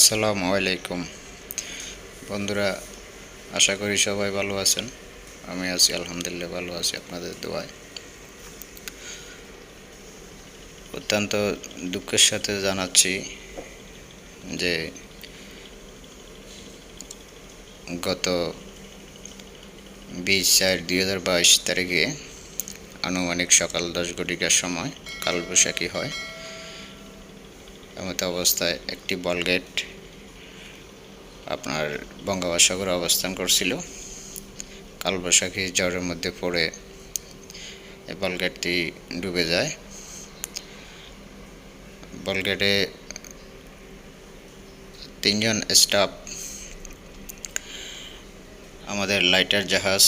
আসসালামু আলাইকুম বন্ধুরা, আশা করি সবাই ভালো আছেন। আমি আছি আলহামদুলিল্লাহ, ভালো আছি আপনাদের দোয়ায়। অত্যন্ত দুঃখের সাথে জানাচ্ছি যে গত 20/4/2022 তারিখে আনুমানিক সকাল 10 ঘটিকার সময় কালবৈশাখী হয়। এমত অবস্থায় একটি বলগেট আপনার বঙ্গোপসাগরে অবস্থান করছিল। কালবৈশাখী ঝড়ের মধ্যে পড়ে এই বলগেটটি ডুবে যায়। বলগেটে 3 জন স্টাফ আমাদের লাইটার জাহাজ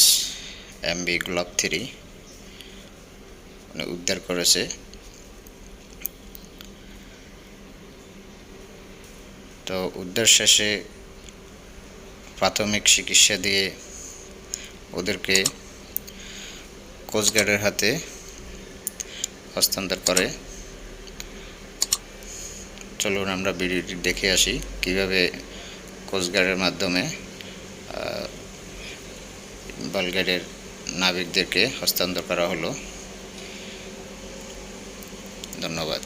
MV গোলাপ 3 উদ্ধার করেছে। তো উদ্ধার শেষে প্রাথমিক চিকিৎসা দিয়ে ওদেরকে কোস্টগার্ডের হাতে হস্তান্তর করে। চলুন আমরা ভিডিওটি দেখে আসি কিভাবে কোস্টগার্ডের মাধ্যমে বলগেটের নাবিকদেরকে হস্তান্তর করা হলো। ধন্যবাদ।